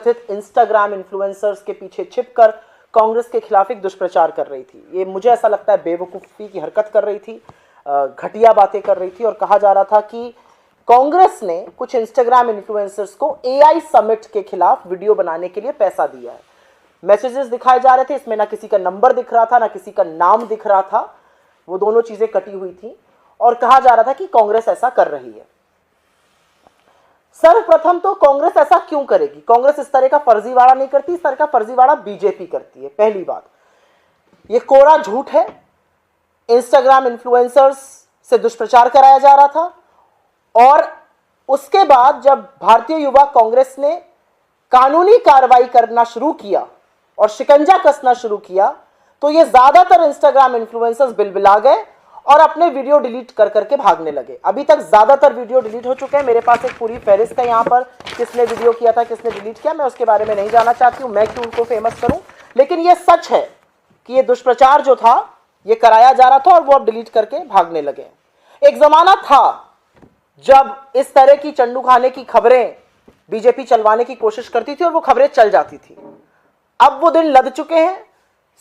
तथाकथित Instagram influencers के पीछे छिपकर कांग्रेस के खिलाफ एक दुष्प्रचार कर रही थी। ये मुझे ऐसा लगता है बेवकूफ़ी की हरकत कर रही थी, घटिया बातें कर रही थी, और कहा जा रहा था कि कांग्रेस ने कुछ इंस्टाग्राम इन्फ्लुएंसर्स को एआई समिट के खिलाफ वीडियो बनाने के लिए पैसा दिया है। मैसेजेस दिखाए जा रहे थे, इसमें ना किसी का नंबर दिख रहा था ना किसी का नाम दिख रहा था, वो दोनों चीजें कटी हुई थी, और कहा जा रहा था कि कांग्रेस ऐसा कर रही है। सर्वप्रथम तो कांग्रेस ऐसा क्यों करेगी? कांग्रेस इस तरह का फर्जीवाड़ा नहीं करती, इस तरह का फर्जीवाड़ा बीजेपी करती है। पहली बात, यह कोरा झूठ है। इंस्टाग्राम इन्फ्लुएंसर्स से दुष्प्रचार कराया जा रहा था, और उसके बाद जब भारतीय युवा कांग्रेस ने कानूनी कार्रवाई करना शुरू किया और शिकंजा कसना शुरू किया, तो ये ज्यादातर इंस्टाग्राम इन्फ्लुएंसर्स बिलबिला गए और अपने वीडियो डिलीट कर करके भागने लगे। अभी तक ज्यादातर वीडियो डिलीट हो चुके हैं। मेरे पास एक पूरी फहरिस्त है यहाँ पर, किसने वीडियो किया था, किसने डिलीट किया। मैं उसके बारे में नहीं जानना चाहती हूँ, मैं क्यों उनको फेमस करूं, लेकिन ये सच है कि ये दुष्प्रचार जो था ये कराया जा रहा था और वो अब डिलीट करके भागने लगे। एक जमाना था जब इस तरह की चंडू खाने की खबरें बीजेपी चलवाने की कोशिश करती थी और वो खबरें चल जाती थी। अब वो दिन लद चुके हैं।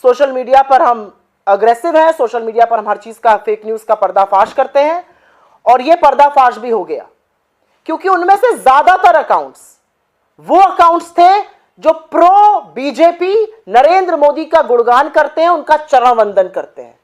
सोशल मीडिया पर हम अग्रेसिव हैं, सोशल मीडिया पर हम हर चीज का, फेक न्यूज का पर्दाफाश करते हैं, और ये पर्दाफाश भी हो गया क्योंकि उनमें से ज्यादातर अकाउंट्स वो अकाउंट्स थे जो प्रो बीजेपी नरेंद्र मोदी का गुणगान करते हैं, उनका चरण वंदन करते हैं।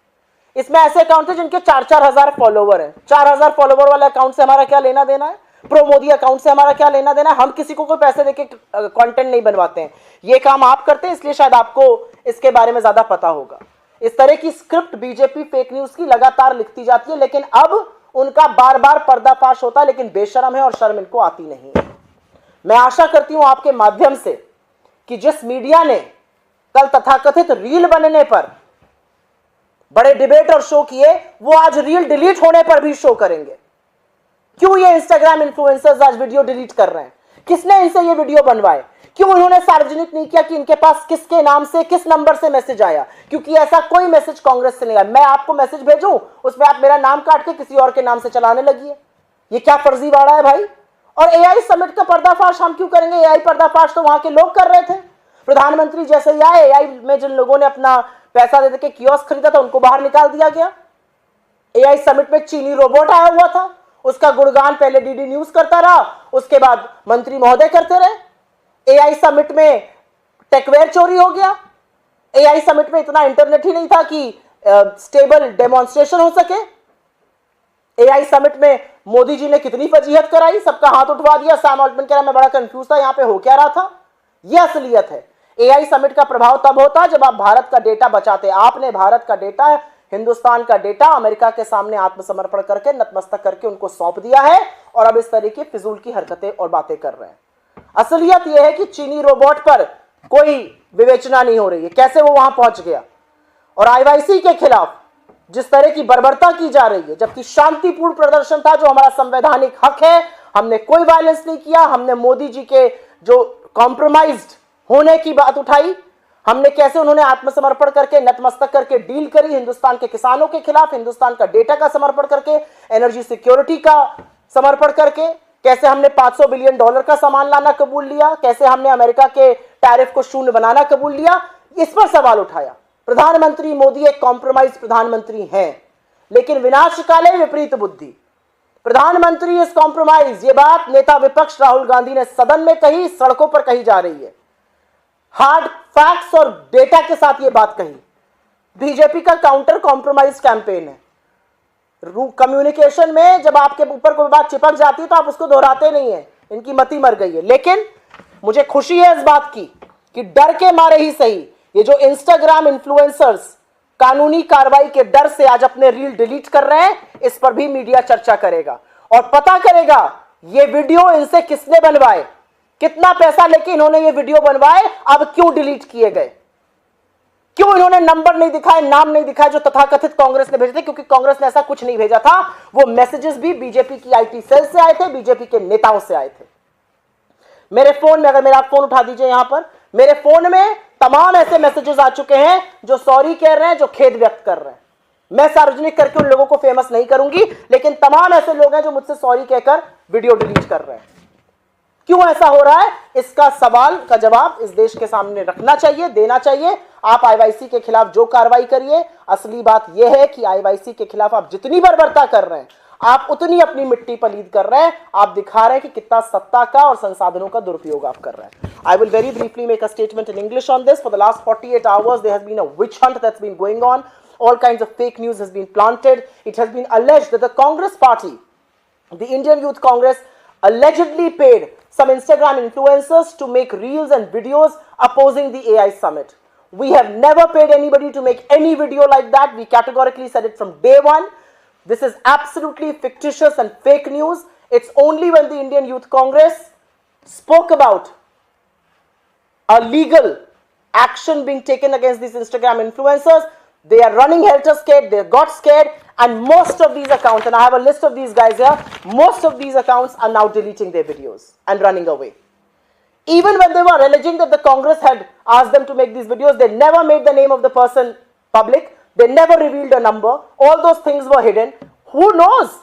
इसमें ऐसे अकाउंट थे जिनके 4-4 हजार फॉलोवर हैं। 4,000 फॉलोवर वाले अकाउंट से हमारा क्या लेना देना है? प्रो मोदी अकाउंट से हमारा क्या लेना देना है? हम किसी को कोई पैसे देके कंटेंट नहीं बनवाते हैं, ये काम आप करते हैं, इसलिए शायद आपको इसके बारे में ज्यादा पता होगा। इस तरह की स्क्रिप्ट बीजेपी फेक न्यूज की लगातार लिखती जाती है, लेकिन अब उनका बार बार पर्दाफाश होता है, लेकिन बेशर्म है और शर्म इनको आती नहीं है। मैं आशा करती हूं आपके माध्यम से कि जिस मीडिया ने कल तथाकथित रील बनने पर बड़े डिबेट और शो किए, वो आज रील डिलीट होने पर भी शो करेंगे। क्यों ये इंस्टाग्राम इन्फ्लुएंसर्स आज वीडियो डिलीट कर रहे हैं? किसने इनसे ये वीडियो बनवाए? क्यों इन्होंने सार्वजनिक नहीं किया कि इनके पास किसके नाम से, किस नंबर से मैसेज आया? क्योंकि ऐसा कोई मैसेज कांग्रेस से नहीं आया। मैं आपको मैसेज भेजूं, उसमें आप मेरा नाम काट के किसी और के नाम से चलाने लगी। ये क्या फर्जीवाड़ा है भाई? और एआई समिट का पर्दाफाश हम क्यों करेंगे? एआई पर्दाफाश तो वहां के लोग कर रहे थे। प्रधानमंत्री जैसे ही आए, एआई में जिन लोगों ने अपना पैसा दे के कियोस्क खरीदा था उनको बाहर निकाल दिया गया। एआई समिट में चीनी रोबोट आया हुआ था, उसका गुणगान पहले डीडी न्यूज करता रहा, उसके बाद मंत्री महोदय करते रहे। एआई समिट में टेकवेयर चोरी हो गया। एआई समिट में इतना इंटरनेट ही नहीं था कि स्टेबल डेमोन्स्ट्रेशन हो सके। एआई समिट में मोदी जी ने कितनी फजीहत कराई, सबका हाथ उठवा दिया। सैम ऑल्टमैन कह रहा मैं बड़ा कंफ्यूज था, यहां पे हो क्या रहा था। यह असलियत है। एआई समिट का प्रभाव तब होता जब आप भारत का डेटा बचाते। आपने भारत का डेटा, हिंदुस्तान का डेटा अमेरिका के सामने आत्मसमर्पण करके, नतमस्तक करके उनको सौंप दिया है, और अब इस तरह की फिजूल की हरकतें और बातें कर रहे हैं। असलियत यह है कि चीनी रोबोट पर कोई विवेचना नहीं हो रही है, कैसे वो वहां पहुंच गया। और आईवाईसी के खिलाफ जिस तरह की बर्बरता की जा रही है, जबकि शांतिपूर्ण प्रदर्शन था जो हमारा संवैधानिक हक है, हमने कोई वायलेंस नहीं किया। हमने मोदी जी के जो कॉम्प्रोमाइज्ड होने की बात उठाई, हमने कैसे उन्होंने आत्मसमर्पण करके, नतमस्तक करके डील करी हिंदुस्तान के किसानों के खिलाफ, हिंदुस्तान का डेटा का समर्पण करके, एनर्जी सिक्योरिटी का समर्पण करके, कैसे हमने $500 बिलियन का सामान लाना कबूल लिया, कैसे हमने अमेरिका के टैरिफ को शून्य बनाना कबूल लिया, इस पर सवाल उठाया। प्रधानमंत्री मोदी एक कॉम्प्रोमाइज प्रधानमंत्री हैं, लेकिन विनाशकाले विपरीत बुद्धि। प्रधानमंत्री इज कॉम्प्रोमाइज, ये बात नेता विपक्ष राहुल गांधी ने सदन में कही, सड़कों पर कही जा रही है। हार्ड फैक्ट्स और डेटा के साथ ये बात कही। बीजेपी का काउंटर कॉम्प्रोमाइज कैंपेन है। कम्युनिकेशन में जब आपके ऊपर कोई बात चिपक जाती है तो आप उसको दोहराते नहीं है। इनकी मति मर गई है। लेकिन मुझे खुशी है इस बात की कि डर के मारे ही सही, ये जो इंस्टाग्राम इन्फ्लुएंसर्स कानूनी कार्रवाई के डर से आज अपने रील डिलीट कर रहे हैं, इस पर भी मीडिया चर्चा करेगा और पता करेगा ये वीडियो इनसे किसने बनवाए, कितना पैसा लेके इन्होंने ये वीडियो बनवाए, अब क्यों डिलीट किए गए, क्यों इन्होंने नंबर नहीं दिखाए, नाम नहीं दिखाए जो तथाकथित कांग्रेस ने भेजे थे। क्योंकि कांग्रेस ने ऐसा कुछ नहीं भेजा था। वो मैसेजेस भी बीजेपी की आईटी सेल से आए थे, बीजेपी के नेताओं से आए थे। मेरे फोन में, अगर मेरा फोन उठा दीजिए यहां पर, मेरे फोन में तमाम ऐसे मैसेजेस आ चुके हैं जो सॉरी कह रहे हैं, जो खेद व्यक्त कर रहे हैं। मैं सार्वजनिक करके उन लोगों को फेमस नहीं करूंगी, लेकिन तमाम ऐसे लोग हैं जो मुझसे सॉरी कहकर वीडियो डिलीट कर रहे हैं। क्यों ऐसा हो रहा है, इसका सवाल का जवाब इस देश के सामने रखना चाहिए, देना चाहिए। आप आईवाईसी के खिलाफ जो कार्रवाई करिए, असली बात यह है कि आईवाईसी के खिलाफ आप जितनी बर्बरता कर रहे हैं, आप उतनी अपनी मिट्टी पलीद कर रहे हैं। आप दिखा रहे हैं कि कितना सत्ता का और संसाधनों का दुरुपयोग आप कर रहे हैं। I will very briefly make a statement in English on this. For the last 48 hours, there has been a witch hunt that's been going on. All kinds of fake news has been planted. It has been alleged that the Congress party, the Indian Youth Congress, allegedly paid some Instagram influencers to make reels and videos opposing the AI summit. We have never paid anybody to make any video like that. We categorically said it from day one. This is absolutely fictitious and fake news. It's only when the Indian Youth Congress spoke about a legal action being taken against these Instagram influencers, they are running helter-skelter, they got scared, and most of these accounts, and I have a list of these guys here, most of these accounts are now deleting their videos and running away. Even when they were alleging that the Congress had asked them to make these videos, they never made the name of the person public, they never revealed a number, all those things were hidden. Who knows?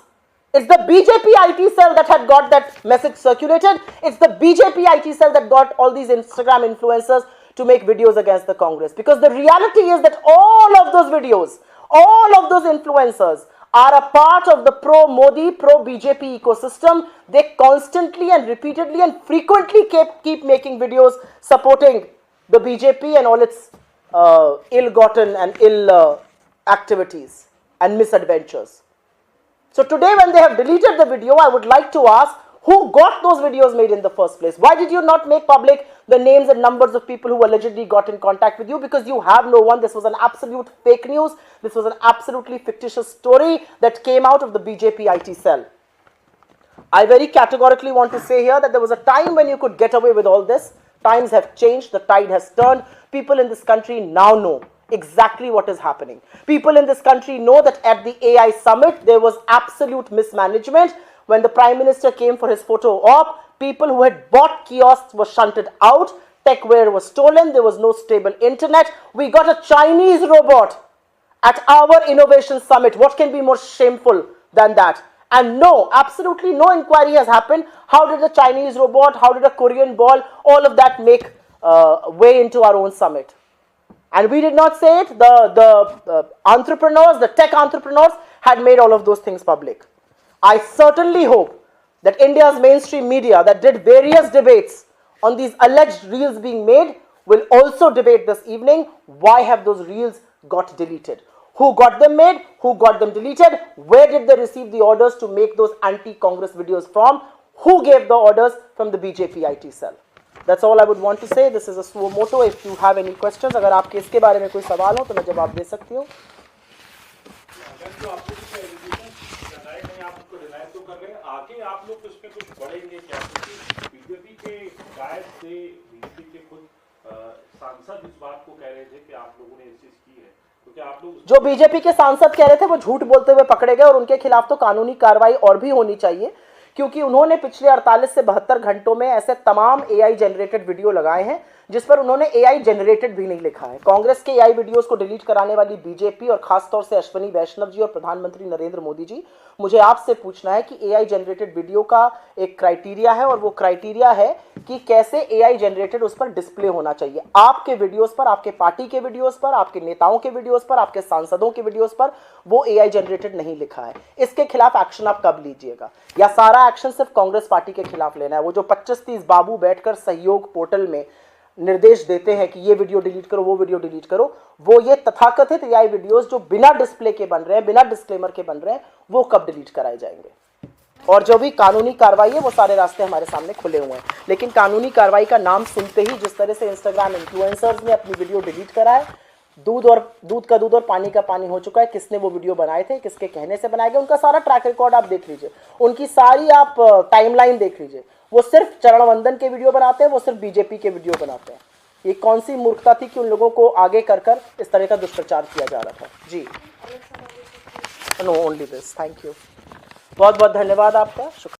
It's the BJP IT cell that had got that message circulated. It's the BJP IT cell that got all these Instagram influencers to make videos against the Congress. Because the reality is that all of those videos, all of those influencers are a part of the pro-Modi, pro-BJP ecosystem. They constantly and repeatedly and frequently keep making videos supporting the BJP and all its ill-gotten and ill activities and misadventures. So today when they have deleted the video, I would like to ask, who got those videos made in the first place? Why did you not make public the names and numbers of people who allegedly got in contact with you? Because you have no one. This was an absolute fake news. This was an absolutely fictitious story that came out of the BJP IT cell. I very categorically want to say here that there was a time when you could get away with all this. Times have changed. The tide has turned. People in this country now know exactly what is happening. People in this country know that at the AI summit, there was absolute mismanagement. When the Prime Minister came for his photo op, people who had bought kiosks were shunted out. Techware was stolen. There was no stable internet. We got a Chinese robot at our innovation summit. What can be more shameful than that? And no, absolutely no inquiry has happened. How did the Chinese robot, how did a Korean ball, all of that make way into our own summit? And we did not say it. The entrepreneurs, the tech entrepreneurs had made all of those things public. I certainly hope that India's mainstream media that did various debates on these alleged reels being made will also debate this evening. Why have those reels got deleted? Who got them made? Who got them deleted? Where did they receive the orders to make those anti-Congress videos from? Who gave the orders from the BJP IT cell? That's all I would want to say. This is a suo moto. If you have any questions, अगर आपके इसके बारे में कोई सवाल हो तो मैं जवाब दे सकती हूँ. आगे आप लोग इस पे कुछ बढ़ेंगे क्या? क्योंकि बीजेपी के गायब से बीजेपी के खुद सांसद इस बात को कह रहे थे कि आप लोगों ने ये चीज की है, क्योंकि आप लोग जो बीजेपी के सांसद कह रहे थे वो झूठ बोलते हुए पकड़े गए और उनके खिलाफ तो कानूनी कार्रवाई और भी होनी चाहिए, क्योंकि उन्होंने पिछले 48 से 72 घंटों में ऐसे तमाम एआई जनरेटेड वीडियो लगाए हैं जिस पर उन्होंने एआई जनरेटेड भी नहीं लिखा है. कांग्रेस के एआई वीडियोस को डिलीट कराने वाली बीजेपी और खासतौर से अश्विनी वैष्णव जी और प्रधानमंत्री नरेंद्र मोदी जी, मुझे आपसे पूछना है कि एआई जनरेटेड वीडियो का एक क्राइटेरिया है और वो क्राइटेरिया है कि कैसे एआई जनरेटेड उस पर डिस्प्ले होना चाहिए. आपके वीडियोस पर, आपके पार्टी के वीडियोस पर, आपके नेताओं के वीडियोस पर, आपके सांसदों के वीडियोस पर वो एआई जनरेटेड नहीं लिखा है. इसके खिलाफ एक्शन आप कब लीजिएगा? या सारा एक्शन सिर्फ कांग्रेस पार्टी के खिलाफ लेना है? वो जो 25-30 बाबू बैठकर सहयोग पोर्टल में निर्देश देते हैं कि ये वीडियो डिलीट करो, वो वीडियो डिलीट करो, वो ये तथाकथित एआई वीडियोस जो बिना डिस्प्ले के बन रहे हैं, बिना डिस्क्लेमर के बन रहे हैं, वो कब डिलीट कराए जाएंगे? और जो भी कानूनी कार्रवाई है वो सारे रास्ते हमारे सामने खुले हुए हैं. लेकिन कानूनी कार्रवाई का नाम सुनते ही जिस तरह से इंस्टाग्राम इन्फ्लुएंसर्स ने अपनी वीडियो डिलीट करा है, दूध का दूध और पानी का पानी हो चुका है. किसने वो वीडियो बनाए थे, किसके कहने से बनाए गए, उनका सारा ट्रैक रिकॉर्ड आप देख लीजिए, उनकी सारी आप टाइमलाइन देख लीजिए. वो सिर्फ चरण वंदन के वीडियो बनाते हैं, वो सिर्फ बीजेपी के वीडियो बनाते हैं. ये कौन सी मूर्खता थी कि उन लोगों को आगे कर इस तरह का दुष्प्रचार किया जा रहा था. जी, no, only this. Thank you, बहुत बहुत धन्यवाद आपका. शुक्रिया.